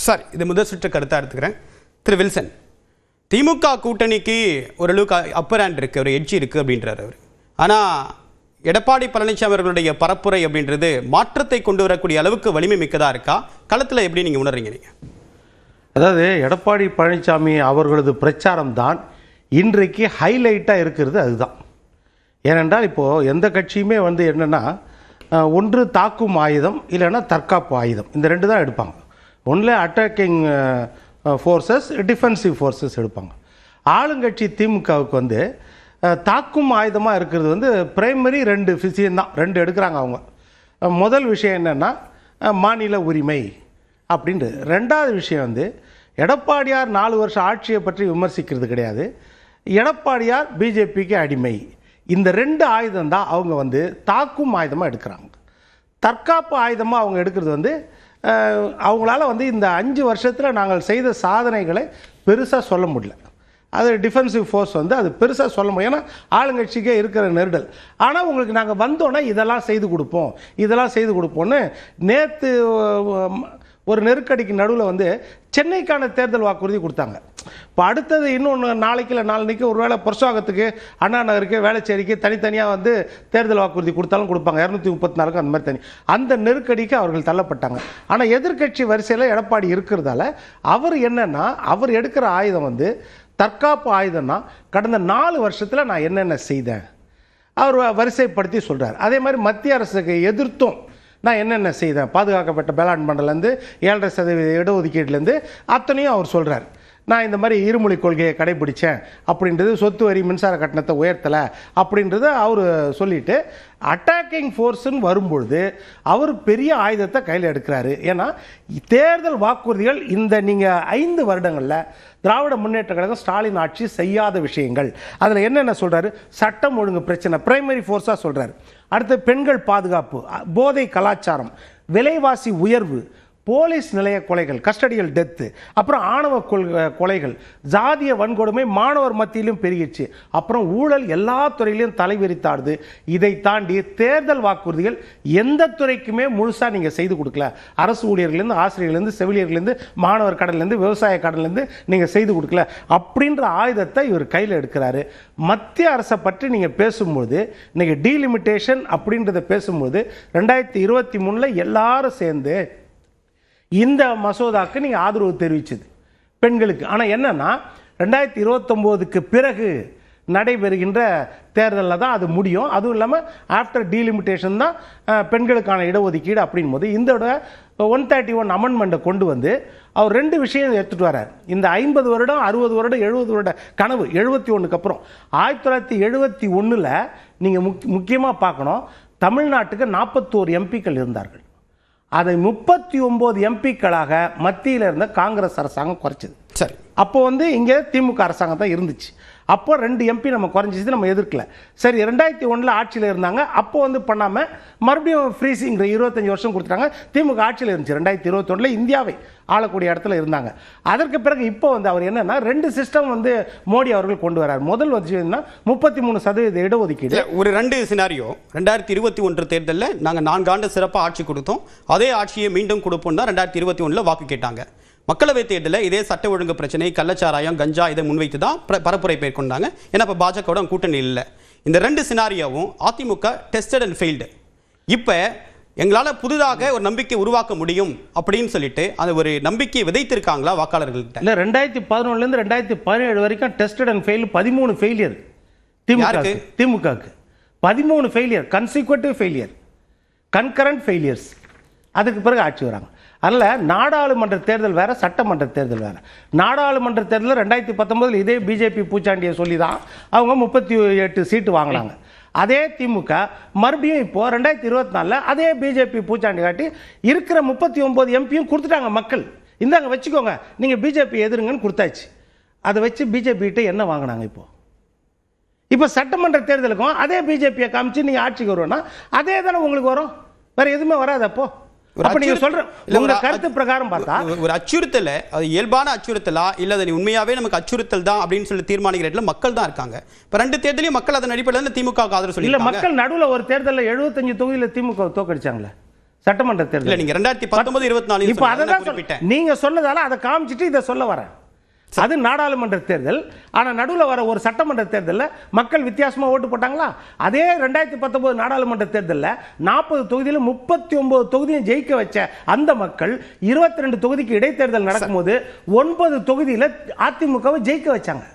சரி, இது முதல் சுற்று கருத்தாக எடுத்துக்கிறேன். திரு வில்சன், திமுக கூட்டணிக்கு ஓரளவுக்கு அப்பர் ஹேண்ட் இருக்குது, ஒரு எட்ஜ் இருக்குது அப்படின்றார் அவர். ஆனால் எடப்பாடி பழனிசாமி அவர்களுடைய பரப்புரை அப்படின்றது மாற்றத்தை கொண்டு வரக்கூடிய அளவுக்கு வலிமை மிக்கதாக இருக்கா? களத்தில் எப்படி நீங்கள் உணர்றீங்க? நீங்கள் அதாவது எடப்பாடி பழனிசாமி அவர்களது பிரச்சாரம் தான் இன்றைக்கு ஹைலைட்டாக இருக்கிறது. அதுதான் ஏனென்றால் இப்போது எந்த கட்சியுமே என்னென்னா ஒன்று தாக்கும் ஆயுதம் இல்லைன்னா தற்காப்பு ஆயுதம், இந்த ரெண்டு தான் எடுப்பாங்க. ஒன்றில் அட்டாக்கிங் ஃபோர்ஸஸ், டிஃபென்சிவ் ஃபோர்ஸஸ் எடுப்பாங்க. ஆளுங்கட்சி திமுகவுக்கு தாக்கும் ஆயுதமாக இருக்கிறது பிரைமரி ரெண்டு விஷயம்தான், ரெண்டு எடுக்கிறாங்க அவங்க. முதல் விஷயம் என்னென்னா மாநில உரிமை அப்படின்ட்டு. ரெண்டாவது விஷயம் எடப்பாடியார் 4 வருஷம் ஆட்சியை பற்றி விமர்சிக்கிறது கிடையாது, எடப்பாடியார் பிஜேபிக்கு அடிமை. இந்த ரெண்டு ஆயுதம் தான் அவங்க தாக்கும் ஆயுதமாக எடுக்கிறாங்க. தற்காப்பு ஆயுதமாக அவங்க எடுக்கிறது அவங்களால இந்த 5 வருஷத்தில் நாங்கள் செய்த சாதனைகளை பெருசாக சொல்ல முடியல. அது டிஃபென்சிவ் ஃபோர்ஸ் அது பெருசாக சொல்ல முடியும், ஏன்னா ஆளுங்கட்சிக்கே இருக்கிற நெருடல். ஆனால் உங்களுக்கு நாங்கள் வந்தோன்னே இதெல்லாம் செய்து கொடுப்போம், இதெல்லாம் செய்து கொடுப்போம்னு நேற்று ஒரு நெருக்கடிக்கு நடுவில் சென்னைக்கான தேர்தல் வாக்குறுதி கொடுத்தாங்க. இப்போ அடுத்தது இன்னொன்று நாளைக்கு இல்லை நாளைக்கு ஒரு வேளை புரட்சாகத்துக்கு, அண்ணா நகருக்கு, வேளச்சேரிக்கு தனித்தனியாக தேர்தல் வாக்குறுதி கொடுத்தாலும் கொடுப்பாங்க, 234 அந்த மாதிரி தனி. அந்த நெருக்கடிக்கு அவர்கள் தள்ளப்பட்டாங்க. ஆனால் எதிர்கட்சி வரிசையில் எடப்பாடி இருக்கிறதால அவர் என்னென்னா, அவர் எடுக்கிற ஆயுதம் தற்காப்பு ஆயுதம்னா கடந்த 4 வருஷத்தில் நான் என்னென்ன செய்தேன் அவர் வரிசைப்படுத்தி சொல்கிறார். அதே மாதிரி மத்திய அரசுக்கு எதிர்த்தும் நான் என்னென்ன செய்தேன், பாதுகாக்கப்பட்ட வேளாண் மண்டலேருந்து 7.5% இடஒதுக்கீடுலேருந்து அத்தனையும் அவர் சொல்கிறார். நான் இந்த மாதிரி இருமொழி கொள்கையை கடைபிடித்தேன் அப்படின்றது, சொத்து வரி மின்சார கட்டணத்தை உயர்த்தலை அப்படின்றத அவர் சொல்லிவிட்டு, அட்டாக்கிங் ஃபோர்ஸுன்னு வரும்பொழுது அவர் பெரிய ஆயுதத்தை கையில் எடுக்கிறாரு. ஏன்னா தேர்தல் வாக்குறுதிகள் நீங்கள் 5 வருடங்களில் திராவிட முன்னேற்ற கழகம் ஸ்டாலின் ஆட்சி செய்யாத விஷயங்கள், அதில் என்னென்ன சொல்கிறாரு? சட்டம் ஒழுங்கு பிரச்சனை பிரைமரி ஃபோர்ஸாக சொல்கிறார். அடுத்து பெண்கள் பாதுகாப்பு, போதை கலாச்சாரம், விலைவாசி உயர்வு, போலீஸ் நிலைய கொலைகள், கஸ்டடியல் டெத்து, அப்புறம் ஆணவ கொலைகள், ஜாதிய வன்கொடுமை மாணவர் மத்தியிலும் பெருகிடுச்சு, அப்புறம் ஊழல் எல்லா துறையிலையும் தலைவிரித்தாடுது. இதை தாண்டி தேர்தல் வாக்குறுதிகள் எந்த துறைக்குமே முழுசாக நீங்கள் செய்து கொடுக்கல. அரசு ஊழியர்கள்லேருந்து, ஆசிரியர்கள்லேருந்து, செவிலியர்கள்லேருந்து, மாணவர் கடன்லேருந்து, விவசாய கடன்லேருந்து நீங்கள் செய்து கொடுக்கல அப்படின்ற ஆயுதத்தை இவர் கையில் எடுக்கிறாரு. மத்திய அரசை பற்றி நீங்கள் பேசும்போது, இன்றைக்கி டீலிமிட்டேஷன் அப்படின்றத பேசும்போது 2023 எல்லாரும் சேர்ந்து இந்த மசோதாவுக்கு நீங்கள் ஆதரவு தெரிவிச்சது பெண்களுக்கு. ஆனால் என்னன்னா 2029க்கு பிறகு நடைபெறுகின்ற தேர்தலில் தான் அது முடியும். அதுவும் இல்லாமல் ஆஃப்டர் டீலிமிட்டேஷன் தான் பெண்களுக்கான இடஒதுக்கீடு அப்படின் போது இந்த 131 அமெண்ட்மெண்ட்டை கொண்டு அவர் 2 விஷயம் எடுத்துகிட்டு வர்றார். இந்த 50 வருடம் 60 வருடம் 70 வருட கனவு 71க்கு அப்புறம் 1971 நீங்கள் முக்கியமாக பார்க்கணும், தமிழ்நாட்டுக்கு 41 எம்பிக்கள் இருந்தார்கள். அதை 39 எம்பிக்களாக மத்தியில் இருந்த காங்கிரஸ் அரசாங்கம் குறைச்சிது. சரி, அப்போ இங்கே திமுக அரசாங்கம் தான் இருந்துச்சு. அப்போ 2 எம்பி நம்ம குறைஞ்சிச்சு, நம்ம எதிர்க்கல. சரி, 2001 ஆட்சியில் இருந்தாங்க. அப்போ பண்ணாமல் மறுபடியும் ஃப்ரீசிங் 25 வருஷம் கொடுத்துட்டாங்க. திமுக ஆட்சியில் இருந்துச்சு. 2021 இந்தியாவை ஆளக்கூடிய இடத்துல இருந்தாங்க. அதற்கு பிறகு இப்போ அவர் என்னன்னா 2 சிஸ்டம் மோடி அவர்கள் கொண்டு வரார். முதல் 33% இடஒதுக்கீடு. ஒரு 2 சினாரியோ 2021 தேர்தலில் நாங்கள் 4 ஆண்டு சிறப்பாக ஆட்சி கொடுத்தோம், அதே ஆட்சியை மீண்டும் கொடுப்போம் தான் 2021 வாக்கு கேட்டாங்க. மக்களவைத் தேர்தலில் இதே சட்ட ஒழுங்கு பிரச்சனை, கள்ளச்சாராயம், கஞ்சா இதை முன்வைத்து தான் பரப்புரை மேற்கொண்டாங்க. ஏன்னா இப்போ பாஜகவோட கூட்டணி இல்லை. இந்த 2 சினாரியாவும் அதிமுக டெஸ்டட் அண்ட் ஃபெயில்டு. இப்போ எங்களால் புதிதாக ஒரு நம்பிக்கை உருவாக்க முடியும் அப்படின்னு சொல்லிட்டு அந்த ஒரு நம்பிக்கையை விதைத்திருக்காங்களா வாக்காளர்கள்ட்ட? இல்லை, 2011 2017 வரைக்கும் டெஸ்டட் அண்ட் ஃபெயில் 13 ஃபெயிலியர் திமுகவுக்கு 13 ஃபெயிலியர், கன்சிக்வட்டிவ் ஃபெயிலியர், கன்கரண்ட் ஃபெயிலியர்ஸ். அதுக்கு பிறகு ஆட்சி வராங்க. அதனால் நாடாளுமன்ற தேர்தல் வேறு, சட்டமன்ற தேர்தல் வேறு. நாடாளுமன்ற தேர்தலில் 2019 இதே பிஜேபி பூச்சாண்டியை சொல்லி தான் அவங்க 38 சீட்டு வாங்கினாங்க. அதே திமுக மறுபடியும் இப்போ 2024 அதே பிஜேபி பூச்சாண்டி காட்டி இருக்கிற 39 எம்பியும் கொடுத்துட்டாங்க. மக்கள் இந்தாங்க வச்சுக்கோங்க, நீங்கள் பிஜேபி எதிருங்கன்னு கொடுத்தாச்சு. அதை வச்சு பிஜேபி கிட்ட என்ன வாங்கினாங்க? இப்போ சட்டமன்ற தேர்தலுக்கும் அதே பிஜேபியை காமிச்சு நீங்கள் ஆட்சிக்கு வருவோன்னா அதே தானே உங்களுக்கு வரும், வேறு எதுவுமே வராது. அப்போ கருத்து பிரகாரம் பார்த்தா ஒரு அச்சுறுத்தல், அது இயல்பான அச்சுறுத்தலா இல்ல அது உண்மையாவே நமக்கு அச்சுறுத்தல் தான் அப்படின்னு சொல்லி தீர்மானிக்கிற மக்கள் தான் இருக்காங்க. இப்ப 2 தேர்தலையும் மக்கள் அதன் அடிப்படையில் திமுக ஆதரவு சொல்லி இல்ல, மக்கள் நடுவில் ஒரு தேர்தலில் 75 தொகுதியில் திமுக தோக்கடிச்சாங்களே, சட்டமன்ற இல்ல தேர்தல். நீங்க 2019 24 இப்ப அதான் நீங்க சொன்னதால அதை காமிச்சிட்டு இதை சொல்ல வரேன். அது நாடாளுமன்ற தேர்தல். ஆனா நடுவில் வர ஒரு சட்டமன்ற தேர்தலில் மக்கள் வித்தியாசமா ஓட்டு போட்டாங்களா? அதே 2019 நாடாளுமன்ற தேர்தலில் 40 தொகுதியில் 39 தொகுதியும் ஜெயிக்க வச்ச அந்த மக்கள் 22 தொகுதிக்கு இடைத்தேர்தல் நடக்கும்போது 9 தொகுதியில் அதிமுகவை ஜெயிக்க வச்சாங்க.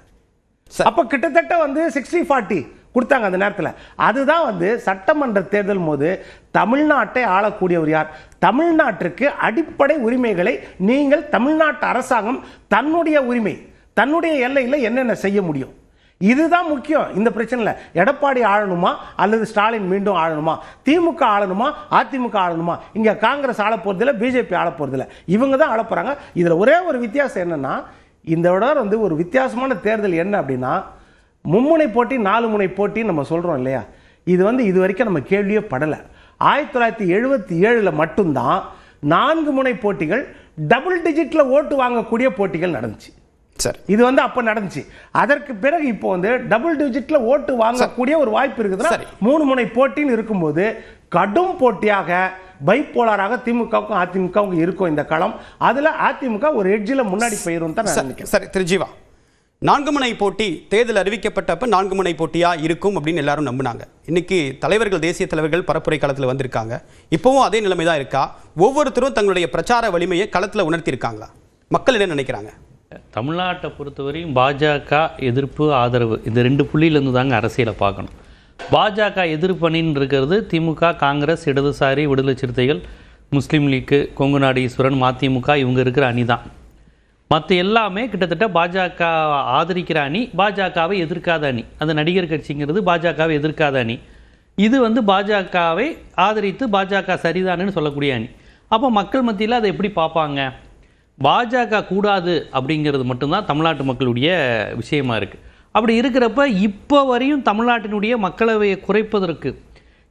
அப்ப கிட்டத்தட்ட 60-40 கொடுத்தாங்க அந்த நேரத்தில். அதுதான் சட்டமன்ற தேர்தல் போது தமிழ்நாட்டை ஆளக்கூடியவர் யார்? தமிழ்நாட்டிற்கு அடிப்படை உரிமைகளை நீங்கள் தமிழ்நாட்டு அரசாங்கம் தன்னுடைய உரிமை தன்னுடைய எல்லையில் என்னென்ன செய்ய முடியும், இதுதான் முக்கியம். இந்த பிரச்சனையில் எடப்பாடி ஆளணுமா அல்லது ஸ்டாலின் மீண்டும் ஆளணுமா, திமுக ஆளணுமா அதிமுக ஆளணுமா, இங்க காங்கிரஸ் ஆள போறதில்ல, பிஜேபி ஆள போறதில்ல, இவங்க தான் ஆள போறாங்க. இதுல ஒரே ஒரு வித்தியாசம் என்னன்னா, இந்த விட ஒரு வித்தியாசமான தேர்தல் என்ன அப்படின்னா, மும்முனை போட்டி 4 முனை போட்டி நம்ம சொல்றோம் இல்லையா? இது இது வரைக்கும் நம்ம கேள்வியே படலை. 1977 மட்டும்தான் 4 முனை போட்டிகள் டபுள் டிஜிட்ல ஓட்டு வாங்கக்கூடிய போட்டிகள் நடந்துச்சு. சரி, இது அப்ப நடந்துச்சு. அதற்கு பிறகு இப்போ டபுள் டிஜிட்ல ஓட்டு வாங்கக்கூடிய ஒரு வாய்ப்பு இருக்குதுன்னா 3 முனை போட்டின்னு இருக்கும்போது கடும் போட்டியாக பைப்போலாராக திமுகவுக்கும் அதிமுகவுக்கும் இருக்கும் இந்த களம். அதுல அதிமுக ஒரு எட்ஜில் முன்னாடி போயிரும் தான் நான் நினைக்கிறேன். சரி திரு ஜீவா, 4 முனை போட்டி தேர்தல் அறிவிக்கப்பட்டப்ப 4 முனை போட்டியா இருக்கும் அப்படின்னு எல்லாரும் நம்பினாங்க. இன்னைக்கு தலைவர்கள், தேசிய தலைவர்கள் பரப்புரை களத்தில் வந்திருக்காங்க. இப்பவும் அதே நிலைமை தான் இருக்கா? ஒவ்வொருத்தரும் தங்களுடைய பிரச்சார வலிமையை களத்தில் உணர்த்தியிருக்காங்களா? மக்கள் என்ன நினைக்கிறாங்க? தமிழ்நாட்டை பொறுத்தவரையும் பாஜக எதிர்ப்பு ஆதரவு இந்த 2 புள்ளியிலேருந்து தாங்க அரசியலை பார்க்கணும். பாஜக எதிர்ப்பு அணின்னு இருக்கிறது திமுக, காங்கிரஸ், இடதுசாரி, விடுதலை சிறுத்தைகள், முஸ்லீம் லீக்கு, கொங்கு நாடு ஈஸ்வரன், மதிமுக, இவங்க இருக்கிற அணி தான். மற்ற எல்லாமே கிட்டத்தட்ட பாஜக ஆதரிக்கிற அணி, பாஜகவை எதிர்க்காத அணி. அந்த நடிகர் கட்சிங்கிறது பாஜகவை எதிர்க்காத அணி. இது பாஜகவை ஆதரித்து பாஜக சரிதானு சொல்லக்கூடிய அணி. அப்போ மக்கள் மத்தியில் அதை எப்படி பார்ப்பாங்க? பாஜக கூடாது அப்படிங்கிறது மட்டும்தான் தமிழ்நாட்டு மக்களுடைய விஷயமா இருக்குது. அப்படி இருக்கிறப்ப இப்போ வரையும் தமிழ்நாட்டினுடைய மக்களவையை குறைப்பதற்கு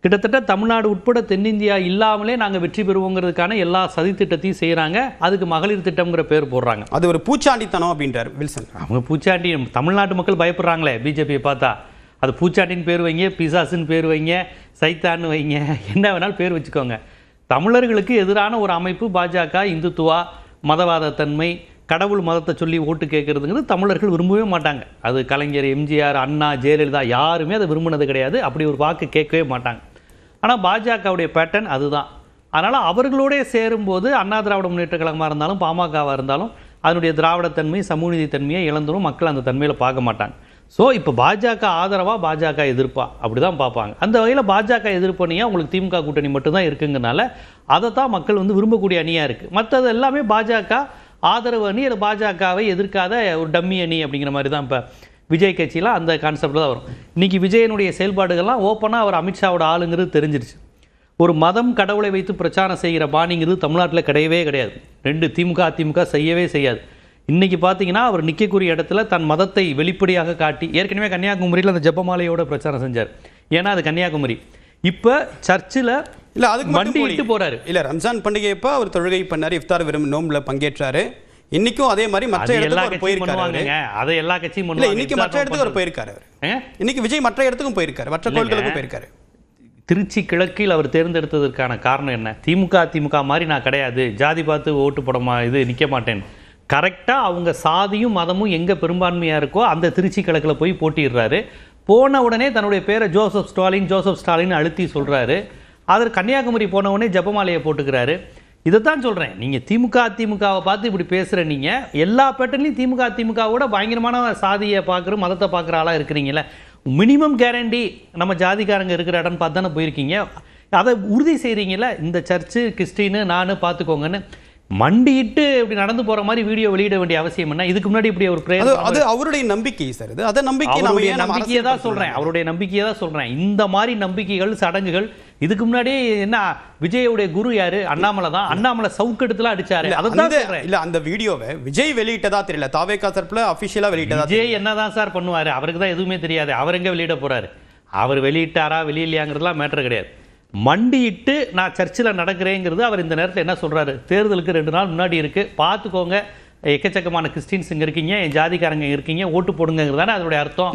கிட்டத்தட்ட தமிழ்நாடு உட்பட தென்னிந்தியா இல்லாமலே நாங்கள் வெற்றி பெறுவோங்கிறதுக்கான எல்லா சதித்திட்டத்தையும் செய்கிறாங்க. அதுக்கு மகளிர் திட்டம்ங்கிற பேர் போடுறாங்க. அது ஒரு பூச்சாண்டித்தனம் அப்படின்றார் வில்சன். அவங்க பூச்சாண்டி, தமிழ்நாட்டு மக்கள் பயப்படுறாங்களே பிஜேபியை பார்த்தா. அது பூச்சாண்டின்னு பேர் வைங்க, பிசாசுன்னு பேர் வைங்க, சைத்தான்னு வைங்க, என்ன வேணாலும் பேர் வச்சுக்கோங்க. தமிழர்களுக்கு எதிரான ஒரு அமைப்பு பாஜக. இந்துத்துவா, மதவாத தன்மை, கடவுள் மதத்தை சொல்லி ஓட்டு கேட்கறதுங்கிறது தமிழர்கள் விரும்பவே மாட்டாங்க. அது கலைஞர், எம்ஜிஆர், அண்ணா, ஜெயலலிதா யாருமே அதை விரும்பினது கிடையாது. அப்படி ஒரு வாக்கு கேட்கவே மாட்டாங்க. ஆனால் பாஜகவுடைய பேட்டர்ன் அதுதான். அதனால் அவர்களோடே சேரும்போது அண்ணா திராவிட முன்னேற்ற கழகமாக இருந்தாலும் பாமகவாக இருந்தாலும் அதனுடைய திராவிடத்தன்மை, சமூக நீதி தன்மையை இழந்துடும். மக்கள் அந்த தன்மையில் பார்க்க மாட்டாங்க. ஸோ இப்போ பாஜக ஆதரவாக பாஜக எதிர்ப்பா அப்படி தான் பார்ப்பாங்க. அந்த வகையில் பாஜக எதிர்ப்பு அணியாக உங்களுக்கு திமுக கூட்டணி மட்டும்தான் இருக்குங்கிறனால அதை தான் மக்கள் விரும்பக்கூடிய அணியாக இருக்குது. மற்றது எல்லாமே பாஜக ஆதரவு அணி, இல்லை பாஜகவை எதிர்க்காத ஒரு டம்மி அணி அப்படிங்கிற மாதிரி தான் இப்போ விஜய் கட்சியில் அந்த கான்செப்ட் தான் வரும். இன்றைக்கி விஜயனுடைய செயல்பாடுகள்லாம் ஓப்பனாக அவர் அமித்ஷாவோட ஆளுங்கிறது தெரிஞ்சிருச்சு. ஒரு மதம், கடவுளை வைத்து பிரச்சாரம் செய்கிற பாணிங்கிறது தமிழ்நாட்டில் கிடையவே கிடையாது. 2 திமுக அதிமுக செய்யவே செய்யாது. இன்றைக்கி பார்த்தீங்கன்னா அவர் நிற்கக்கூடிய இடத்துல தன் மதத்தை வெளிப்படையாக காட்டி, ஏற்கனவே கன்னியாகுமரியில் அந்த ஜெபமாலையோட பிரச்சாரம் செஞ்சார். ஏன்னா அது கன்னியாகுமரி. இப்போ சர்ச்சில் இல்லை அதுக்கு வண்டிட்டு போறாரு. இல்லை ரம்ஜான் பண்டிகையப்போ அவர் தொழுகை பண்ணார், இஃப்தார் விரும்பும் நோம்புல பங்கேற்றாரு. இன்னைக்கும் அதே மாதிரி மற்ற இடத்துக்கு போயிருக்காரு. அதை எல்லா கட்சியும் இல்லை, இன்னைக்கு மற்ற இடத்துக்கு அவர் போயிருக்காரு. இன்னைக்கு விஜய் மற்ற இடத்துக்கும் போயிருக்காரு, மற்ற கோயில்களுக்கும் போயிருக்காரு. திருச்சி கிழக்கில் அவர் தேர்ந்தெடுத்ததற்கான காரணம் என்ன? திமுக அதிமுக மாதிரி நான் கிடையாது, ஜாதி பார்த்து ஓட்டு போட நிற்க மாட்டேன். கரெக்டாக அவங்க சாதியும் மதமும் எங்கே பெரும்பான்மையாக இருக்கோ அந்த திருச்சி கிழக்கில் போய் போட்டிடுறாரு. போன உடனே தன்னுடைய பேரை ஜோசப் ஸ்டாலின் அழுத்தி சொல்கிறாரு. அதற்கு கன்னியாகுமரி போன உடனே ஜபமாலையை போட்டுக்கிறாரு. இதைத்தான் சொல்கிறேன். நீங்கள் திமுக அதிமுகவை பார்த்து இப்படி பேசுகிற நீங்கள் எல்லா பேட்டர்லையும் திமுக அதிமுகவோட பயங்கரமான சாதியை பார்க்குற, மதத்தை பார்க்குற ஆளாக இருக்கிறீங்களே. மினிமம் கேரண்டி நம்ம ஜாதிக்காரங்க இருக்கிற இடம்னு பார்த்து தானே போயிருக்கீங்க. அதை உறுதி செய்கிறீங்களே. இந்த சர்ச்சு கிறிஸ்டின்னு நான் பார்த்துக்கோங்கன்னு மண்டிட்டு இப்படி நடந்து போற மாதிரி வீடியோ வெளியிட வேண்டிய அவசியம் என்ன? இதுக்கு முன்னாடி இப்படி ஒரு பிரேயர், அது அவருடைய நம்பிக்கை சார். இது அத நம்பிக்கையை தான் சொல்றேன். அவருடைய நம்பிக்கையை தான் சொல்றேன். இந்த மாதிரி நம்பிக்கைகள், சடங்குகள் இதுக்கு முன்னாடி என்ன, விஜயோடைய குரு யாரு? அண்ணாமலை தான். அண்ணாமலை சவுக்கெடுத்துலாம் அடிச்சாரு. அதான் சொல்றேன். இல்ல அந்த வீடியோவை விஜய் வெளியிட்டதா தெரியல, தாவேகா தரப்புல ஆபீஷியலா வெளியிட்டதா. விஜய் என்னதான் சார் பண்ணுவாரு? அவருக்கு தான் எதுவுமே தெரியாது. அவர் எங்க வெளியிட போறாரு? அவர் வெளியிட்டாரா வெளியிலையாங்கிறதுலாம் மேட்டர் கிடையாது. மண்டிட்டு நான் சர்ச்சில் நடக்கிறேங்கிறது அவர் இந்த நேரத்தில் என்ன சொல்கிறாரு? தேர்தலுக்கு 2 நாள் முன்னாடி இருக்குது, பார்த்துக்கோங்க, எக்கச்சக்கமான கிறிஸ்டின்ஸ் இங்கே இருக்கீங்க, என் ஜாதிக்காரங்க இருக்கீங்க, ஓட்டு போடுங்கிறது தானே அதனுடைய அர்த்தம்.